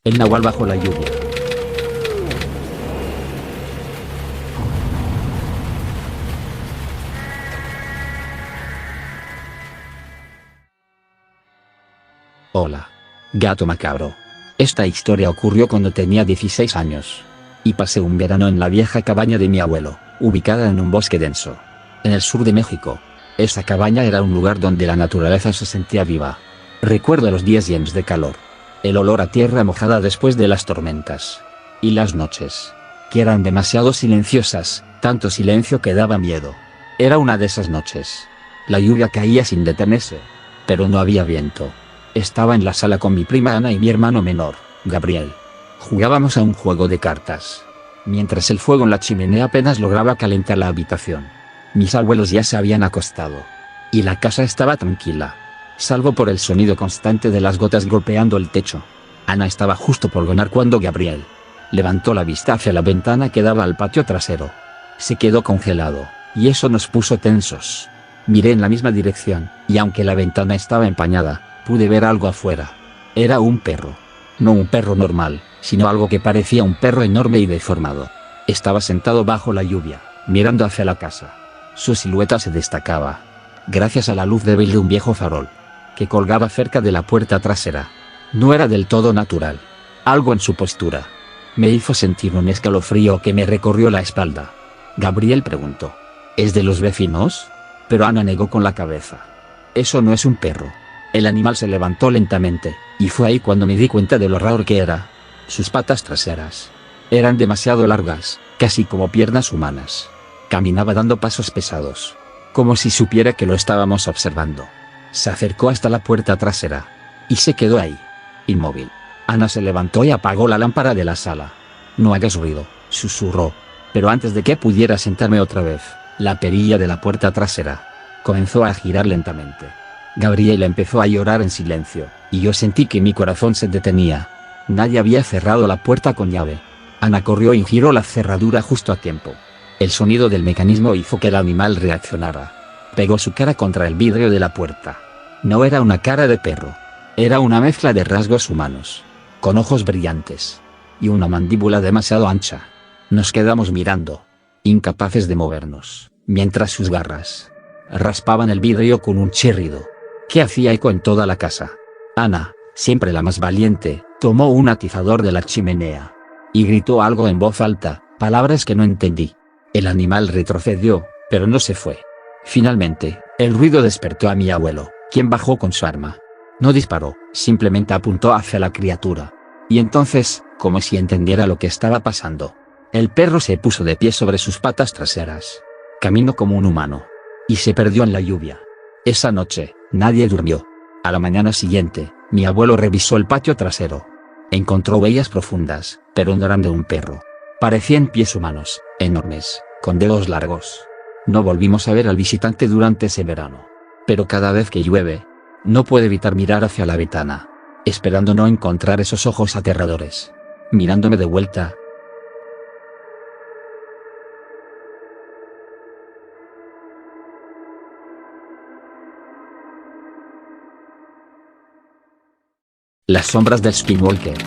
El nahual bajo la lluvia. Hola, gato macabro. Esta historia ocurrió cuando tenía 16 años. Y pasé un verano en la vieja cabaña de mi abuelo, ubicada en un bosque denso, en el sur de México. Esa cabaña era un lugar donde la naturaleza se sentía viva. Recuerdo los días llenos de calor, el olor a tierra mojada después de las tormentas, y las noches, que eran demasiado silenciosas, tanto silencio que daba miedo. Era una de esas noches. La lluvia caía sin detenerse, pero no había viento. Estaba en la sala con mi prima Ana y mi hermano menor, Gabriel. Jugábamos a un juego de cartas, mientras el fuego en la chimenea apenas lograba calentar la habitación. Mis abuelos ya se habían acostado, y la casa estaba tranquila, salvo por el sonido constante de las gotas golpeando el techo. Ana estaba justo por ganar cuando Gabriel levantó la vista hacia la ventana que daba al patio trasero. Se quedó congelado, y eso nos puso tensos. Miré en la misma dirección, y aunque la ventana estaba empañada, pude ver algo afuera. Era un perro. No un perro normal, sino algo que parecía un perro enorme y deformado. Estaba sentado bajo la lluvia, mirando hacia la casa. Su silueta se destacaba, gracias a la luz débil de un viejo farol, que colgaba cerca de la puerta trasera. No era del todo natural. Algo en su postura me hizo sentir un escalofrío que me recorrió la espalda. Gabriel preguntó: ¿Es de los vecinos? Pero Ana negó con la cabeza. Eso no es un perro. El animal se levantó lentamente, y fue ahí cuando me di cuenta de lo raro que era. Sus patas traseras eran demasiado largas, casi como piernas humanas. Caminaba dando pasos pesados, como si supiera que lo estábamos observando. Se acercó hasta la puerta trasera, y se quedó ahí, inmóvil. Ana se levantó y apagó la lámpara de la sala. No hagas ruido, susurró. Pero antes de que pudiera sentarme otra vez, la perilla de la puerta trasera comenzó a girar lentamente. Gabriel empezó a llorar en silencio, y yo sentí que mi corazón se detenía. Nadie había cerrado la puerta con llave. Ana corrió y giró la cerradura justo a tiempo. El sonido del mecanismo hizo que el animal reaccionara. Pegó su cara contra el vidrio de la puerta. No era una cara de perro. Era una mezcla de rasgos humanos, con ojos brillantes, y una mandíbula demasiado ancha. Nos quedamos mirando, incapaces de movernos, mientras sus garras raspaban el vidrio con un chirrido que hacía eco en toda la casa. Ana, siempre la más valiente, tomó un atizador de la chimenea y gritó algo en voz alta, palabras que no entendí. El animal retrocedió, pero no se fue. Finalmente, el ruido despertó a mi abuelo, quien bajó con su arma. No disparó, simplemente apuntó hacia la criatura. Y entonces, como si entendiera lo que estaba pasando, el perro se puso de pie sobre sus patas traseras, caminó como un humano, y se perdió en la lluvia. Esa noche, nadie durmió. A la mañana siguiente, mi abuelo revisó el patio trasero. Encontró huellas profundas, pero no eran de un perro. Parecían pies humanos, enormes, con dedos largos. No volvimos a ver al visitante durante ese verano. Pero cada vez que llueve, no puedo evitar mirar hacia la ventana, esperando no encontrar esos ojos aterradores mirándome de vuelta. Las sombras del Skinwalker.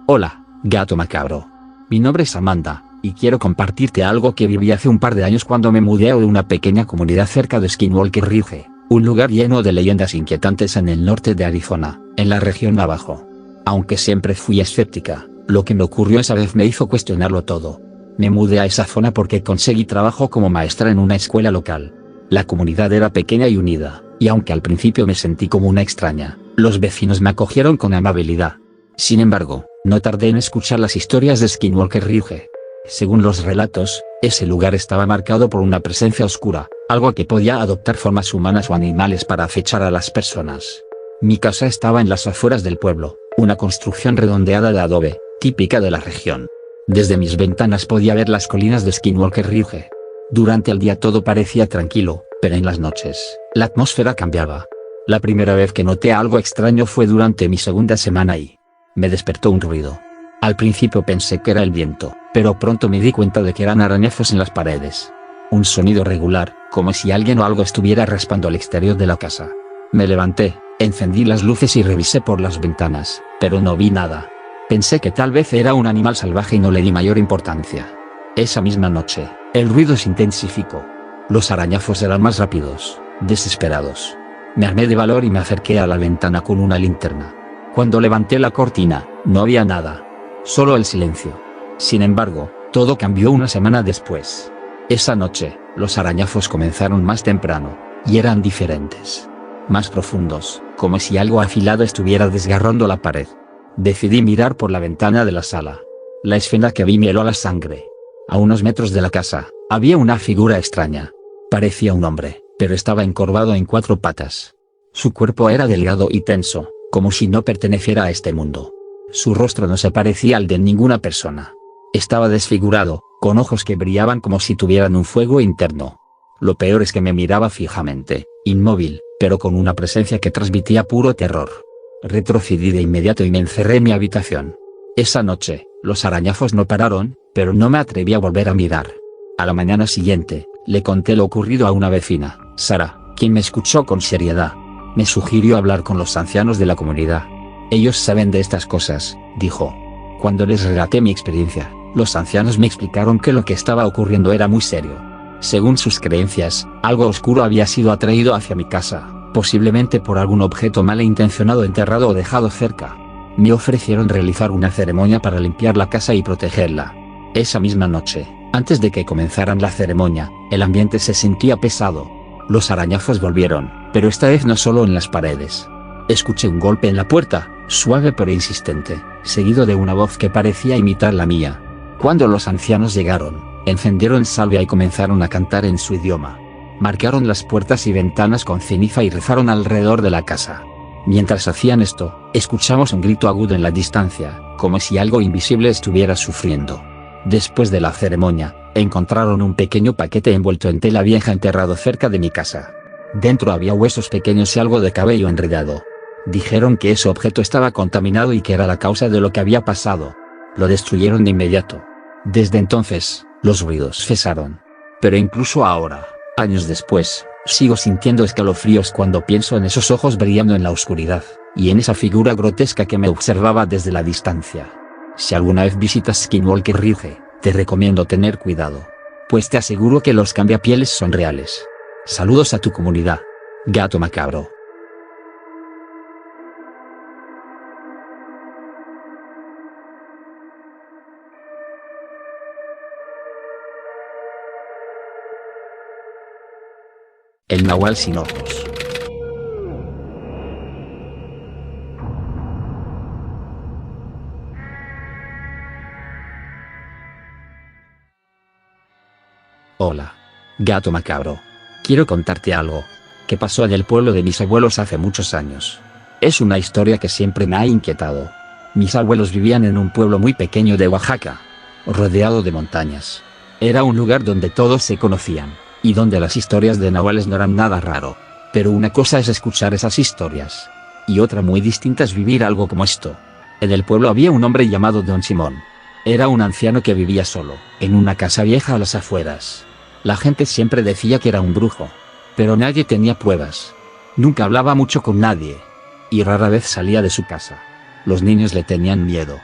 Hola, gato macabro. Mi nombre es Amanda, y quiero compartirte algo que viví hace un par de años cuando me mudé a una pequeña comunidad cerca de Skinwalker Ridge, un lugar lleno de leyendas inquietantes en el norte de Arizona, en la región Navajo. Aunque siempre fui escéptica, lo que me ocurrió esa vez me hizo cuestionarlo todo. Me mudé a esa zona porque conseguí trabajo como maestra en una escuela local. La comunidad era pequeña y unida, y aunque al principio me sentí como una extraña, los vecinos me acogieron con amabilidad. Sin embargo, no tardé en escuchar las historias de Skinwalker Ridge. Según los relatos, ese lugar estaba marcado por una presencia oscura, algo que podía adoptar formas humanas o animales para acechar a las personas. Mi casa estaba en las afueras del pueblo, una construcción redondeada de adobe, típica de la región. Desde mis ventanas podía ver las colinas de Skinwalker Ridge. Durante el día todo parecía tranquilo, pero en las noches, la atmósfera cambiaba. La primera vez que noté algo extraño fue durante mi segunda semana ahí. Me despertó un ruido. Al principio pensé que era el viento, pero pronto me di cuenta de que eran arañazos en las paredes. Un sonido regular, como si alguien o algo estuviera raspando al exterior de la casa. Me levanté, encendí las luces y revisé por las ventanas, pero no vi nada. Pensé que tal vez era un animal salvaje y no le di mayor importancia. Esa misma noche, el ruido se intensificó. Los arañazos eran más rápidos, desesperados. Me armé de valor y me acerqué a la ventana con una linterna. Cuando levanté la cortina, no había nada. Solo el silencio. Sin embargo, todo cambió una semana después. Esa noche, los arañazos comenzaron más temprano, y eran diferentes. Más profundos, como si algo afilado estuviera desgarrando la pared. Decidí mirar por la ventana de la sala. La escena que vi me heló la sangre. A unos metros de la casa, había una figura extraña. Parecía un hombre, pero estaba encorvado en 4 patas. Su cuerpo era delgado y tenso, como si no perteneciera a este mundo. Su rostro no se parecía al de ninguna persona. Estaba desfigurado, con ojos que brillaban como si tuvieran un fuego interno. Lo peor es que me miraba fijamente, inmóvil, pero con una presencia que transmitía puro terror. Retrocedí de inmediato y me encerré en mi habitación. Esa noche, los arañazos no pararon, pero no me atreví a volver a mirar. A la mañana siguiente, le conté lo ocurrido a una vecina, Sara, quien me escuchó con seriedad. Me sugirió hablar con los ancianos de la comunidad. Ellos saben de estas cosas, dijo. Cuando les relaté mi experiencia, los ancianos me explicaron que lo que estaba ocurriendo era muy serio. Según sus creencias, algo oscuro había sido atraído hacia mi casa, posiblemente por algún objeto malintencionado enterrado o dejado cerca. Me ofrecieron realizar una ceremonia para limpiar la casa y protegerla. Esa misma noche, antes de que comenzaran la ceremonia, el ambiente se sentía pesado. Los arañazos volvieron, pero esta vez no solo en las paredes. Escuché un golpe en la puerta, suave pero insistente, seguido de una voz que parecía imitar la mía. Cuando los ancianos llegaron, encendieron salvia y comenzaron a cantar en su idioma. Marcaron las puertas y ventanas con ceniza y rezaron alrededor de la casa. Mientras hacían esto, escuchamos un grito agudo en la distancia, como si algo invisible estuviera sufriendo. Después de la ceremonia, encontraron un pequeño paquete envuelto en tela vieja enterrado cerca de mi casa. Dentro había huesos pequeños y algo de cabello enredado. Dijeron que ese objeto estaba contaminado y que era la causa de lo que había pasado. Lo destruyeron de inmediato. Desde entonces, los ruidos cesaron. Pero incluso ahora, años después, sigo sintiendo escalofríos cuando pienso en esos ojos brillando en la oscuridad, y en esa figura grotesca que me observaba desde la distancia. Si alguna vez visitas Skinwalker Ridge, te recomiendo tener cuidado. Pues te aseguro que los cambiapieles son reales. Saludos a tu comunidad. Gato Macabro. El nahual sin ojos. Hola, Gato Macabro. Quiero contarte algo que pasó en el pueblo de mis abuelos hace muchos años. Es una historia que siempre me ha inquietado. Mis abuelos vivían en un pueblo muy pequeño de Oaxaca, rodeado de montañas. Era un lugar donde todos se conocían, y donde las historias de nahuales no eran nada raro. Pero una cosa es escuchar esas historias, y otra muy distinta es vivir algo como esto. En el pueblo había un hombre llamado Don Simón. Era un anciano que vivía solo, en una casa vieja a las afueras. La gente siempre decía que era un brujo, pero nadie tenía pruebas. Nunca hablaba mucho con nadie, y rara vez salía de su casa. Los niños le tenían miedo,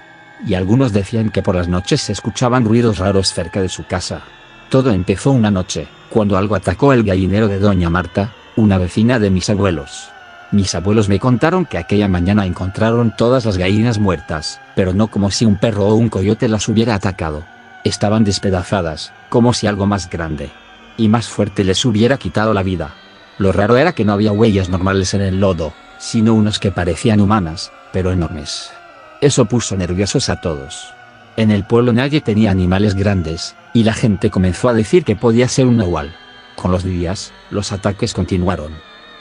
y algunos decían que por las noches se escuchaban ruidos raros cerca de su casa. Todo empezó una noche, cuando algo atacó el gallinero de Doña Marta, una vecina de mis abuelos. Mis abuelos me contaron que aquella mañana encontraron todas las gallinas muertas, pero no como si un perro o un coyote las hubiera atacado. Estaban despedazadas, como si algo más grande y más fuerte les hubiera quitado la vida. Lo raro era que no había huellas normales en el lodo, sino unos que parecían humanas, pero enormes. Eso puso nerviosos a todos. En el pueblo nadie tenía animales grandes, y la gente comenzó a decir que podía ser un nahual. Con los días, los ataques continuaron.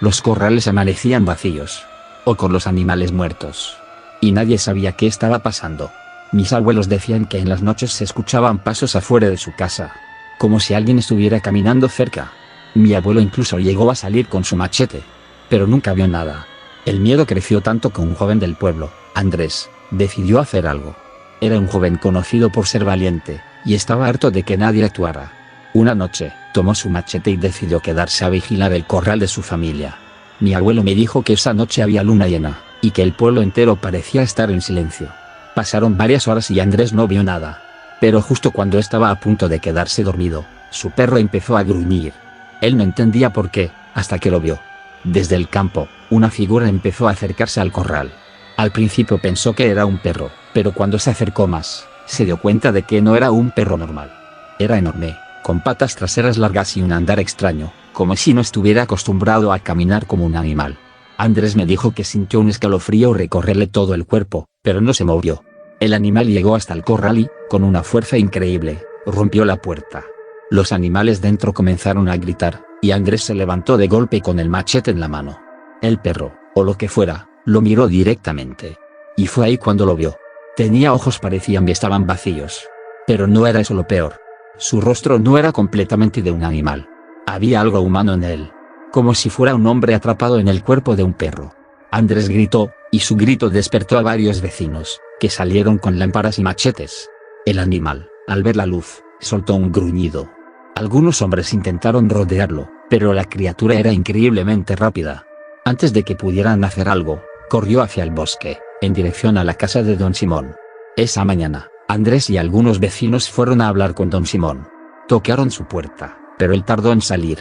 Los corrales amanecían vacíos, o con los animales muertos, y nadie sabía qué estaba pasando. Mis abuelos decían que en las noches se escuchaban pasos afuera de su casa, como si alguien estuviera caminando cerca. Mi abuelo incluso llegó a salir con su machete, pero nunca vio nada. El miedo creció tanto que un joven del pueblo, Andrés, decidió hacer algo. Era un joven conocido por ser valiente, y estaba harto de que nadie actuara. Una noche, tomó su machete y decidió quedarse a vigilar el corral de su familia. Mi abuelo me dijo que esa noche había luna llena, y que el pueblo entero parecía estar en silencio. Pasaron varias horas y Andrés no vio nada. Pero justo cuando estaba a punto de quedarse dormido, su perro empezó a gruñir. Él no entendía por qué, hasta que lo vio. Desde el campo, una figura empezó a acercarse al corral. Al principio pensó que era un perro, pero cuando se acercó más, se dio cuenta de que no era un perro normal. Era enorme, con patas traseras largas y un andar extraño, como si no estuviera acostumbrado a caminar como un animal. Andrés me dijo que sintió un escalofrío recorrerle todo el cuerpo, pero no se movió. El animal llegó hasta el corral y, con una fuerza increíble, rompió la puerta. Los animales dentro comenzaron a gritar, y Andrés se levantó de golpe con el machete en la mano. El perro, o lo que fuera, lo miró directamente. Y fue ahí cuando lo vio. Tenía ojos, parecían y estaban vacíos. Pero no era eso lo peor. Su rostro no era completamente de un animal. Había algo humano en él. Como si fuera un hombre atrapado en el cuerpo de un perro. Andrés gritó, y su grito despertó a varios vecinos, que salieron con lámparas y machetes. El animal, al ver la luz, soltó un gruñido. Algunos hombres intentaron rodearlo, pero la criatura era increíblemente rápida. Antes de que pudieran hacer algo, corrió hacia el bosque, en dirección a la casa de don Simón. Esa mañana, Andrés y algunos vecinos fueron a hablar con don Simón. Tocaron su puerta, pero él tardó en salir.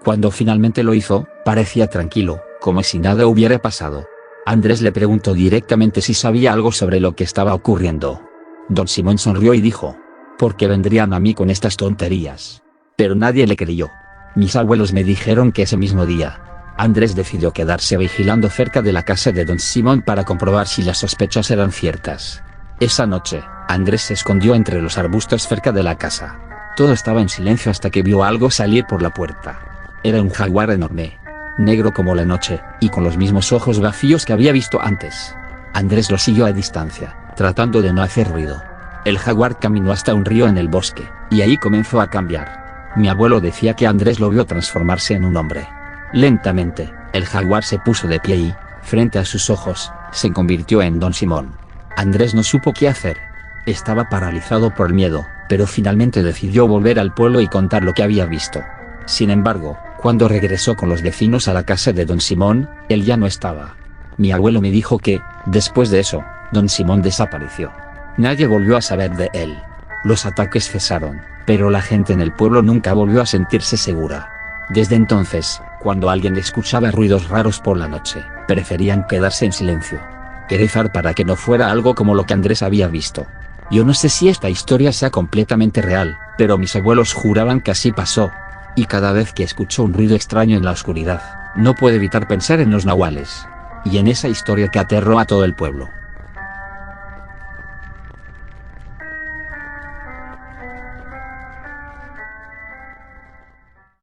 Cuando finalmente lo hizo, parecía tranquilo, como si nada hubiera pasado. Andrés le preguntó directamente si sabía algo sobre lo que estaba ocurriendo. Don Simón sonrió y dijo: ¿por qué vendrían a mí con estas tonterías? Pero nadie le creyó. Mis abuelos me dijeron que ese mismo día, Andrés decidió quedarse vigilando cerca de la casa de don Simón para comprobar si las sospechas eran ciertas. Esa noche, Andrés se escondió entre los arbustos cerca de la casa. Todo estaba en silencio hasta que vio algo salir por la puerta. Era un jaguar enorme, negro como la noche, y con los mismos ojos vacíos que había visto antes. Andrés lo siguió a distancia, tratando de no hacer ruido. El jaguar caminó hasta un río en el bosque, y ahí comenzó a cambiar. Mi abuelo decía que Andrés lo vio transformarse en un hombre. Lentamente, el jaguar se puso de pie y, frente a sus ojos, se convirtió en don Simón. Andrés no supo qué hacer. Estaba paralizado por el miedo, pero finalmente decidió volver al pueblo y contar lo que había visto. Sin embargo, cuando regresó con los vecinos a la casa de don Simón, él ya no estaba. Mi abuelo me dijo que, después de eso, don Simón desapareció. Nadie volvió a saber de él. Los ataques cesaron, pero la gente en el pueblo nunca volvió a sentirse segura. Desde entonces, cuando alguien escuchaba ruidos raros por la noche, preferían quedarse en silencio. Y rezar para que no fuera algo como lo que Andrés había visto. Yo no sé si esta historia sea completamente real, pero mis abuelos juraban que así pasó. Y cada vez que escuchó un ruido extraño en la oscuridad, no puede evitar pensar en los nahuales. Y en esa historia que aterró a todo el pueblo.